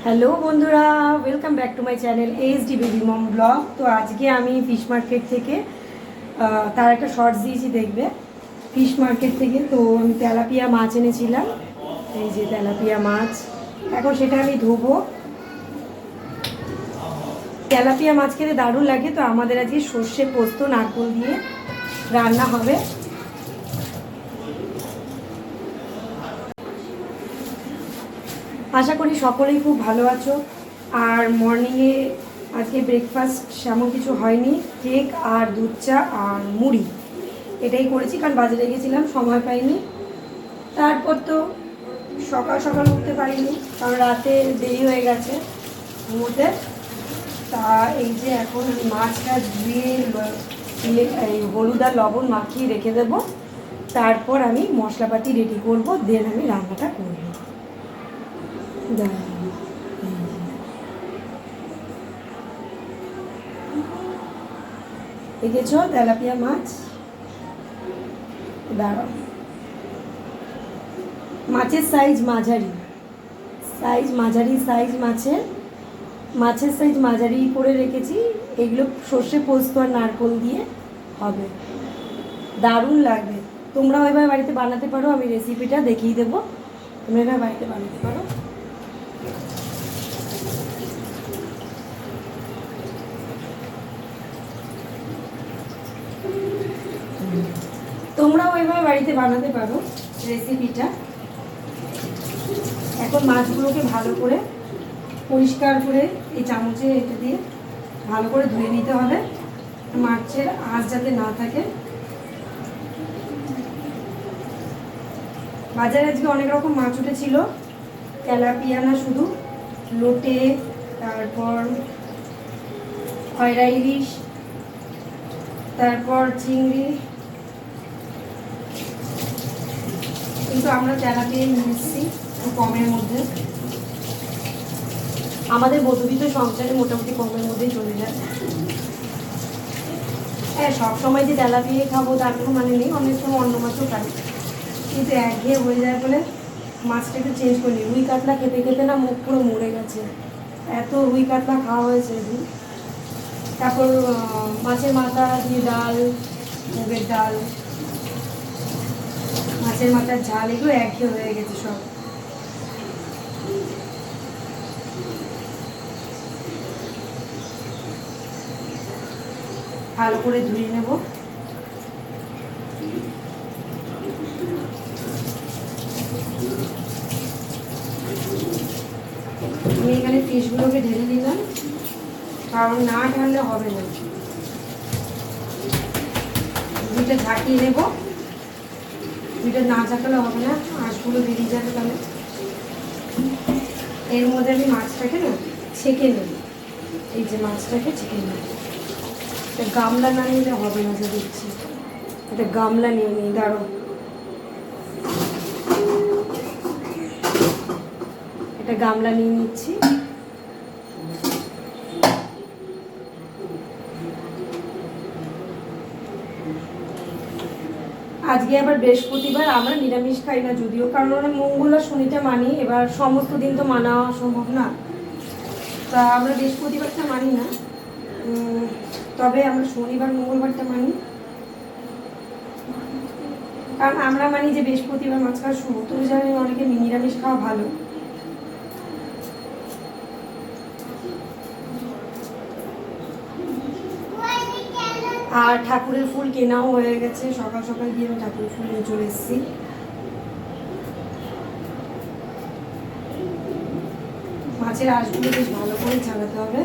Hello বন্ধুরা, welcome back to my channel HD baby mom blog. তো আজকে আমি ফিশ মার্কেট থেকে তার একটা শর্টস দিয়েছি, দেখবে। ফিশ মার্কেট থেকে তো আমি তেলাপিয়া মাছ এনেছিলাম। এই যে তেলাপিয়া মাছ, এখন সেটা আমি ধোবো। তেলাপিয়া মাছ খেতে দারুণ লাগে। তো আমাদের আজকে সর্ষে পোস্ত নারকেল দিয়ে রান্না হবে। আশা করি সকলেই খুব ভালো আছো। আর মর্নিংয়ে আজকে ব্রেকফাস্ট সেমন কিছু হয়নি, কেক আর দুধ চা আর মুড়ি এটাই করেছি, কারণ বাজারে গেছিলাম, সময় পাইনি। তারপর তো সকাল সকাল উঠতে পারিনি, কারণ রাতে দেরি হয়ে গেছে ঘুমোতে। তা এই যে এখন মাছটা ধুয়ে হলুদ আর লবণ মাখিয়ে রেখে দেবো। তারপর আমি মশলাপাতি রেডি করব, দেন আমি রান্নাটা করব। দেখেছ তেলাপিয়া মাছ, দাঁড়াও। মাছের সাইজ মাঝারি, মাছের সাইজ মাঝারি করে রেখেছি। এগুলো সর্ষে পোস্ত আর নারকেল দিয়ে হবে, দারুণ লাগবে। তোমরাও এবার বাড়িতে বানাতে পারো, আমি রেসিপিটা দেখিয়ে দেবো, তোমরা এবার বাড়িতে বানাতে পারো। তোমরাও এভাবে বাড়িতে বানাতে পারো রেসিপিটা। এখন মাছগুলোকে ভালো করে পরিষ্কার করে এই চামচে এটা দিয়ে ভালো করে ধুয়ে নিতে হবে, মাছের আঁশ যাতে না থাকে। বাজারে আজকে অনেক রকম মাছ উঠেছিল, তেলাপিয়া না শুধু, লোটে, তারপর খয়রা ইলিশ, তারপর চিংড়ি, কিন্তু আমরা তেলাপিয়া নিয়ে এসেছি একটু কমের মধ্যে। আমাদের মধ্যবিত্ত সংসারে মোটামুটি কমের মধ্যেই চলে যায়। হ্যাঁ, সবসময় যে তেলাপিয়া খাবো তার কোনো মানে নেই, অনেক সময় অন্য মাছও খাই, কিন্তু একঘেয়ে হয়ে যায় বলে মাছটা একটু চেঞ্জ করে নিই। রুই কাতলা খেতে খেতে না মুখ পুরো মরে গেছে, এত রুই কাতলা খাওয়া হয়েছে। তারপর মাছের মাথা দিয়ে ডাল, মুগের ডাল, মাছের মাথার ঝাল, এগুলো একঘেয়ে হয়ে গেছে সব। ভালো করে ধুয়ে নেব। আমি এখানে ফিশগুলোকে ঢেলে দিলাম, কারণ না ঢাললে হবে না। দুইটা ঝাঁকিয়ে নেব, দুইটা না ঝাঁকালে হবে না, আঁশগুলো বেরিয়ে যাবে। তাহলে এর মধ্যে আমি মাছটাকে না ছেঁকে নেব। এই যে মাছটাকে ছেঁকে নেব, এটা গামলা না নিলে হবে না, যা দিচ্ছি এটা গামলা নিয়ে নিই। দাঁড়ো, এটা গামলা নিয়ে নিচ্ছি। আজকে আবার বৃহস্পতিবার, আমরা নিরামিষ খাই না যদিও, কারণ আমরা মঙ্গল আর শনিটা মানি। এবার সমস্ত দিন তো মানা সম্ভব না, তা আমরা বৃহস্পতিবারটা মানি না, তবে আমরা শনিবার মঙ্গলবারটা মানি। কারণ আমরা মানি যে বৃহস্পতিবার মাছ খাওয়া শুভ, তুমি জানি অনেকে নিরামিষ খাওয়া ভালো। আর ঠাকুরের ফুল কেনাও হয়ে গেছে, সকাল সকাল গিয়ে আমি ঠাকুরের ফুল নিয়ে চলে এসেছি। মাছের আঁশগুলো বেশ ভালো করে ছাড়াতে হবে।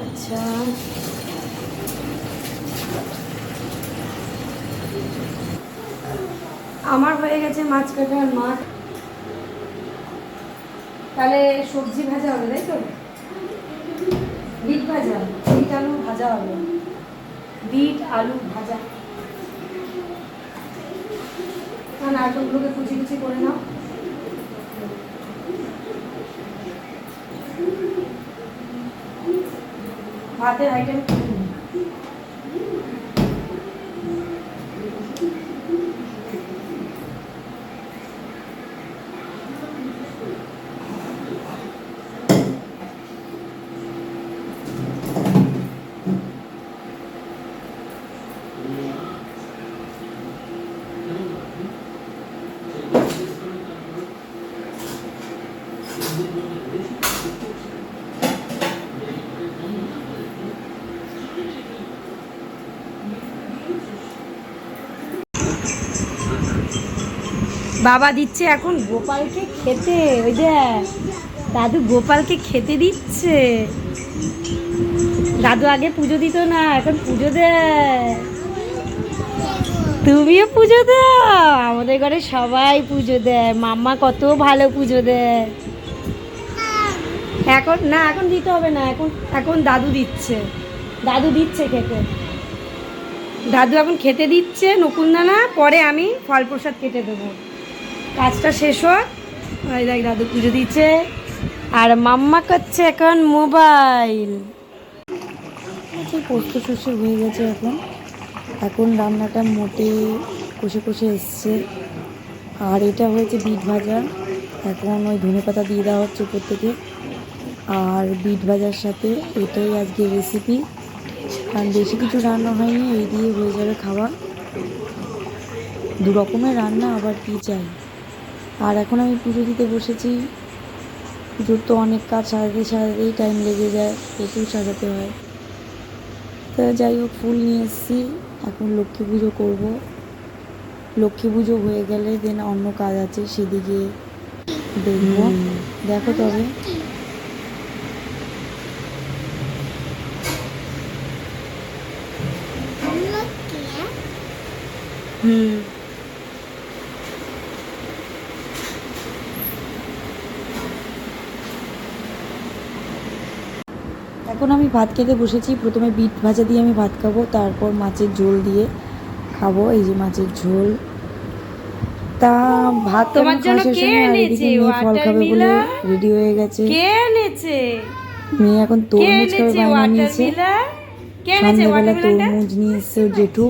আচ্ছা, আমার হয়ে গেছে মাছ কাটার মাঠ। তাহলে সবজি ভাজা হবে, তাই তো? বিট ভাজা, বিট আলু ভাজা হবে, বিট আলু ভাজা। নারকেলগুলোকে কুচি কুচি করে নাও। ভাতের আইটেম বাবা দিচ্ছে এখন গোপালকে খেতে, ওই যে দাদু গোপালকে খেতে দিচ্ছে। দাদু আগে পুজো দিত না, এখন পুজো দেয়। তুমিও পুজো দাও? আমাদের ঘরে সবাই পুজো দেয়, মাম্মা কত ভালো পুজো দেয়। এখন না, এখন দিতে হবে না, এখন এখন দাদু দিচ্ছে, দাদু দিচ্ছে খেতে। দাদু এখন খেতে দিচ্ছে নকুলদানা, পরে আমি ফল প্রসাদ কেটে দেবো। কাজটা শেষ হোক। ওই দেখ দাদু পুজো দিচ্ছে আর মাম্মা করছে এখন মোবাইল। আচ্ছা, পোস্ত শস্য হয়ে গেছে। এখন এখন রান্নাটা মোটে কষে কষে এসছে। আর এটা হয়েছে বিট ভাজা। এখন ওই ধনেপাতা দিয়ে দেওয়া হচ্ছে উপর থেকে। আর বিট ভাজার সাথে এটাই আজকে রেসিপি। কারণ বেশি কিছু রান্না হয়নি, এই দিয়ে হয়ে যাবে খাওয়া। দু রকমের রান্না, আবার কি চাই। আর এখন আমি পুজো দিতে বসেছি। পুজোর তো অনেক কাজ, সারাতেই টাইম লেগে যায়, প্রচুর সাজাতে হয়। তো যাই হোক, ফুল নিয়ে এসেছি। এখন লক্ষ্মী পুজো করবো। লক্ষ্মী পুজো হয়ে গেলে দেন অন্য কাজ আছে, সেদিকে দেখবো। দেখো তবে এখন আমি ভাত খেতে বসেছি। প্রথমে বিট ভাজা দিয়ে আমি ভাত খাবো, তারপর মাছের ঝোল দিয়ে খাবো। এই যে মাছের ঝোল। তা ভাত তোমার জন্য কে এনেছে? ফল খাবে বলে রেডি হয়ে গেছে। কে এনেছে? মেয়ে এখন তরমুজ খাবে, বায়না নিয়েছে। সন্ধ্যাবেলা তরমুজ নিয়ে এসছে জেঠু।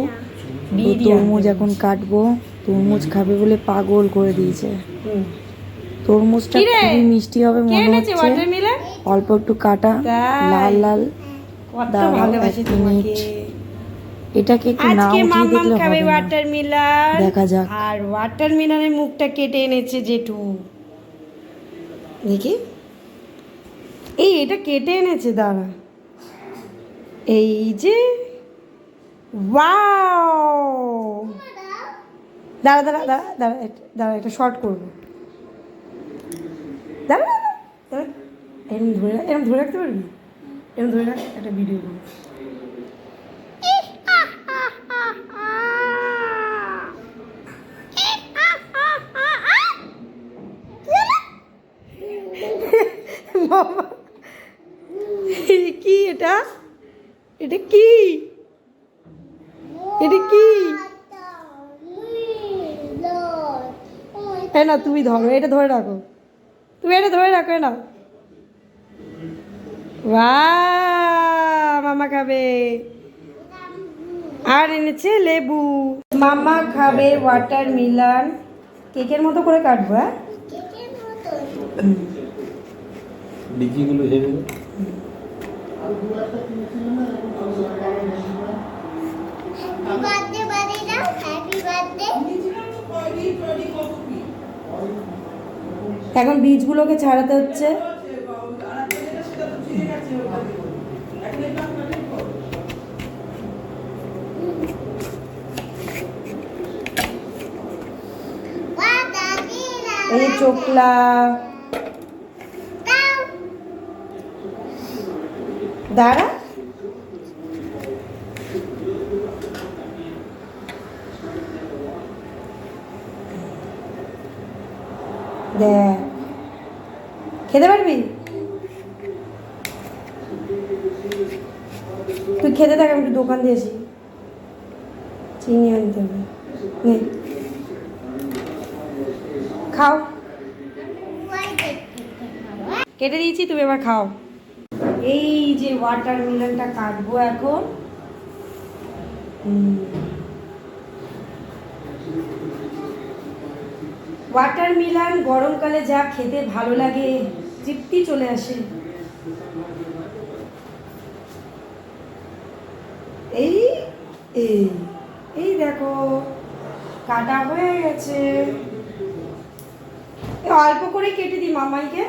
তো তরমুজ এখন কাটবো। তরমুজ খাবে বলে পাগল করে দিয়েছে। তরমুজটা খুবই মিষ্টি হবে মনে হচ্ছে। অল্প একটু কাটা, লাল লাল। এটাকে একটু না উঠিয়ে দেখলে হবে না। দেখা যাক। আর ওয়াটারমেলনের মুখটা কেটে এনেছে জেঠু, দেখি। এই এটা কেটে এনেছে, দাঁড়া। এই যে ওয়াও, দাঁড়া দাঁড়া দাঁড়া দাঁড়া দাঁড়া, একটা শর্ট করবো। দাঁড়া দাঁড়া, এরম ধরে রাখতে পারবি? এরম ধরে রাখ, একটা ভিডিও করবো। কি এটা? এটা কি? এটা কি? না তুমি ধরো, এটা ধরে রাখো, তুমি এটা ধরে রাখো না। বাহ, মামা খাবে। আর এনেছে লেবু। মামা খাবে ওয়াটারমেলন। কেকের মতো করে কাটবো। হ্যাঁ, ডিকিগুলো হেভি। এখন বীজগুলোকে ছাড়াতে হচ্ছে। এই চোকলা দাঁড়া। দেখ, খেতে পারবি? তুই খেতে থাক, আমি একটু দোকান দিয়েছি, চিনি আনতে হবে। খাও, কেটে দিয়েছি, তুমি এবার খাও। এই যে ওয়াটারমেলনটা কাটবো এখন। ওয়াটারমেলন গরমকালে যা খেতে ভালো লাগে, তৃপ্তি চলে আসে। এই এই এই দেখো, কাটা হয়ে গেছে। অল্প করে কেটে দিই মামাইকে।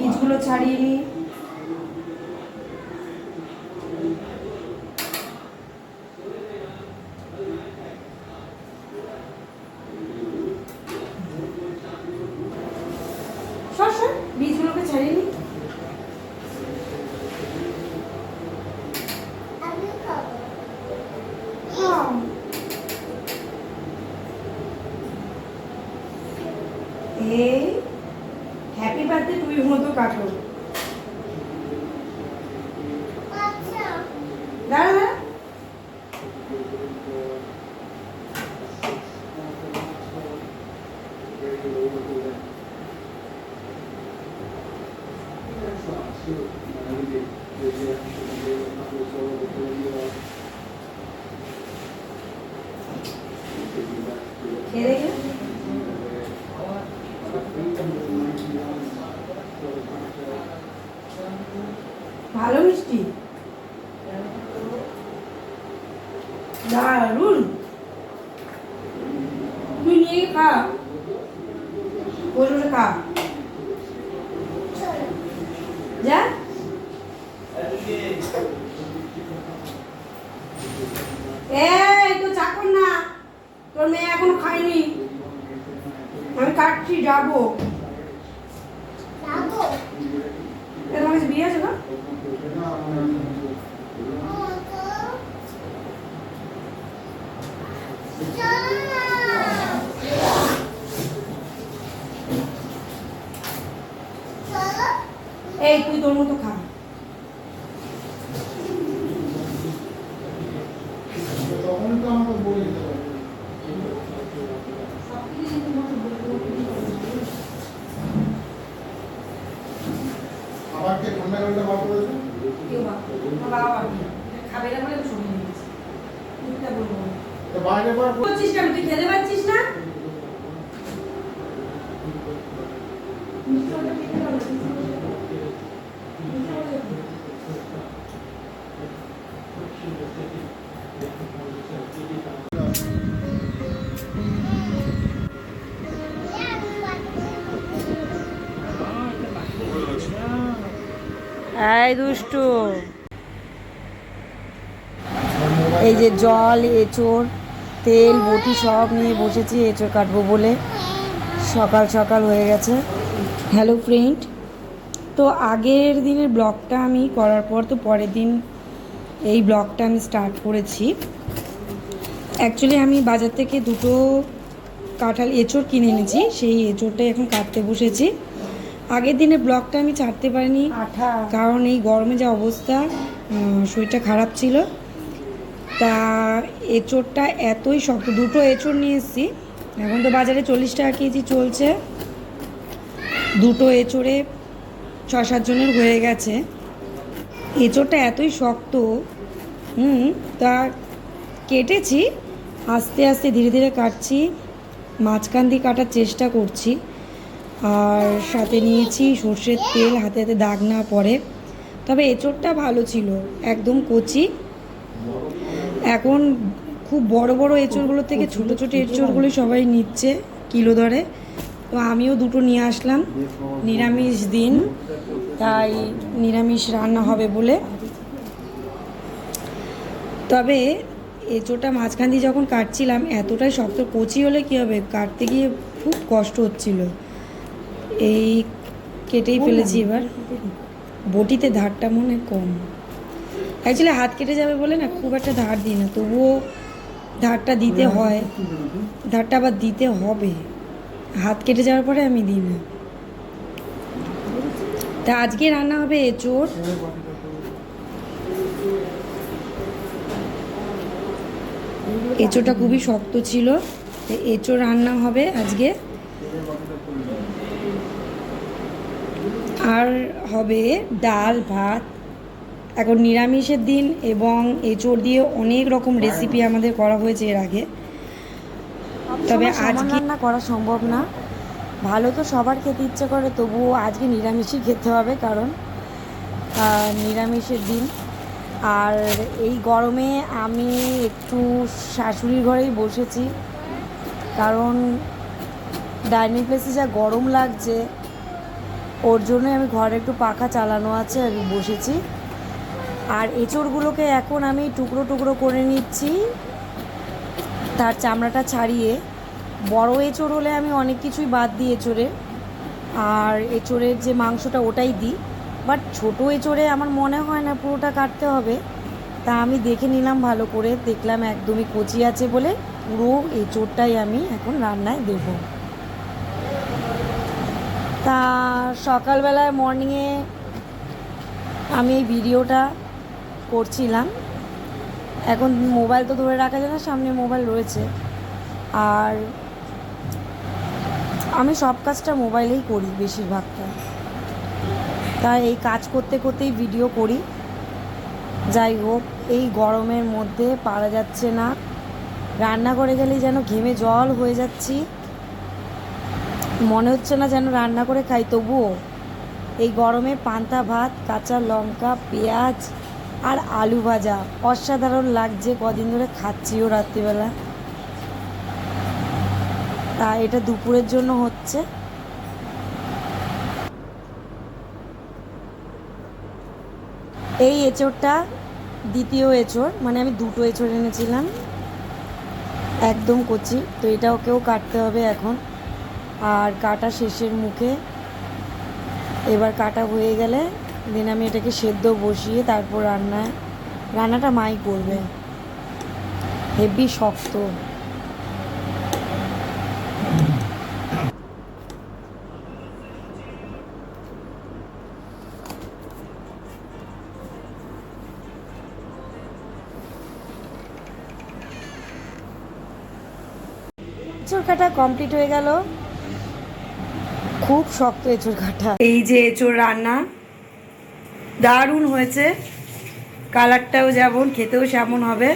বীজগুলো ছাড়িয়ে নিই। বীজগুলোকে ছাড়িয়ে নিই। হ্যাপি বার্থডে তুই মতো কাটো। দাঁড়া খেয়ে দেখে ভালো মিষ্টি, দারুন। তুই নিয়ে খা, বসে বসে খা যা। এই তো চাকর না, তোর মেয়ে এখনো খায়নি, আমি কাটছি যাবো। তোমার কাছে বিয়ে আছে না? এই তুই তোর মতো খা। তুই খেতে পারছিস না? এই দুষ্টু, এই যে জল, এঁচোড়, তেল, বটি সব নিয়ে বসেছি এঁচোড় কাটবো বলে। সকাল সকাল হয়ে গেছে। হ্যালো ফ্রেন্ড, তো আগের দিনের ব্লগটা আমি করার পর তো পরের দিন এই ব্লগটা আমি স্টার্ট করেছি। অ্যাকচুয়ালি আমি বাজার থেকে দুটো কাঁঠাল এঁচোড় কিনে এনেছি, সেই এঁচোড়টাই এখন কাটতে বসেছি। আগের দিনের ব্লগটা আমি ছাড়তে পারিনি, কারণ এই গরমে যা অবস্থা, শরীরটা খারাপ ছিল। তা এঁচোড়টা এতই শক্ত, দুটো এঁচোড় নিয়ে এসেছি। এখন তো বাজারে 40 টাকা কেজি চলছে, দুটো এঁচোড়ে 6-7 জনের হয়ে গেছে। এঁচোড়টা এতই শক্ত, তা কেটেছি, আস্তে আস্তে ধীরে ধীরে কাটছি, মাঝখান দিয়ে কাটার চেষ্টা করছি। আর সাথে নিয়েছি সর্ষের তেল, হাতে হাতে দাগ না পড়ে। তবে এঁচোড়টা ভালো ছিল, একদম কচি। এখন খুব বড় বড় এঁচোড়গুলোর থেকে ছোট ছোট এঁচোড়গুলো সবাই নিচ্ছে কিলো দরে। তো আমিও দুটো নিয়ে আসলাম, নিরামিষ দিন, তাই নিরামিষ রান্না হবে বলে। তবে এঁচোড়টা মাঝখান দিয়ে যখন কাটছিলাম, এতটাই শক্ত, কচি হলে কী হবে, কাটতে গিয়ে খুব কষ্ট হচ্ছিল। এই কেটেই ফেলেছি। এবার বটিতে ধারটা মনে কম, অ্যাকচুয়ালি হাত কেটে যাবে বলে না খুব একটা ধার দিই না, তবুও ধারটা দিতে হয়, ধারটা আবার দিতে হবে, হাত কেটে যাওয়ার পরে আমি দিই না। তা আজকে রান্না হবে এঁচোড়। এঁচোড়টা খুবই শক্ত ছিল, এঁচোড় রান্না হবে আজকে। আর হবে ডাল ভাত। এখন নিরামিষের দিন এবং এঁচোড় দিয়ে অনেক রকম রেসিপি আমাদের করা হয়েছে এর আগে, তবে আজকে রান্না করা সম্ভব না। ভালো তো সবার খেতে ইচ্ছে করে, তবুও আজকে নিরামিষই খেতে হবে, কারণ নিরামিষের দিন। আর এই গরমে আমি একটু শাশুড়ির ঘরেই বসেছি, কারণ ডাইনিং প্লেসে যা গরম লাগছে, ওর জন্য আমি ঘরে একটু পাখা চালানো আছে, আমি বসেছি। আর এঁচড়গুলোকে এখন আমি টুকরো টুকরো করে নিচ্ছি, তার চামড়াটা ছাড়িয়ে। বড় এঁচড় হলে আমি অনেক কিছুই বাদ দিই এঁচড়ে, আর এঁচড়ের যে মাংসটা ওটাই দিই। বাট ছোটো এঁচড়ে আমার মনে হয় না পুরোটা কাটতে হবে। তা আমি দেখে নিলাম ভালো করে, দেখলাম একদমই কচি আছে বলে পুরো এঁচড়টাই আমি এখন রান্নায় দেব। তা সকালবেলায় মর্নিংয়ে আমি এই ভিডিওটা করছিলাম। এখন মোবাইল তো ধরে রাখা যায় না, সামনে মোবাইল রয়েছে। আর আমি সব কাজটা মোবাইলেই করি বেশিরভাগটা, তাই এই কাজ করতে করতেই ভিডিও করি। যাই হোক, এই গরমের মধ্যে পারা যাচ্ছে না, রান্না করে গেলেই যেন ঘেমে জল হয়ে যাচ্ছি, মনে হচ্ছে না যেন রান্না করে খাই। তবুও এই গরমে পান্তা ভাত, কাঁচা লঙ্কা, পেঁয়াজ আর আলু ভাজা অসাধারণ লাগছে। কদিন ধরে খাচ্ছিও রাত্রিবেলা। তা এটা দুপুরের জন্য হচ্ছে। এই এঁচড়টা দ্বিতীয় এঁচড়, মানে আমি দুটো এঁচড় এনেছিলাম, একদম কচি। তো এটা ওকেও কাটতে হবে এখন। আর কাটা শেষের মুখে, এবার কাটা হয়ে গেলে দেন আমি এটাকে সেদ্ধ বসিয়ে তারপর রান্নাটা মাই করবে। হেভি শক্ত। এঁচড় কাটা কমপ্লিট হয়ে গেল। খুব শক্ত এঁচড় কাটা। এই যে এঁচড় রান্না দারুণ হয়েছে, কালারটাও যেমন, খেতেও সেমন হবে,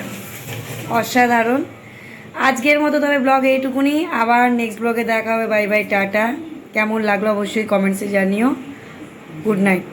অসাধারণ। আজকের মতো তবে ব্লগ এইটুকুনি, আবার নেক্সট ব্লগে দেখা হবে। Bye bye, tata. কেমন লাগলো অবশ্যই কমেন্টসে জানিও। Good night.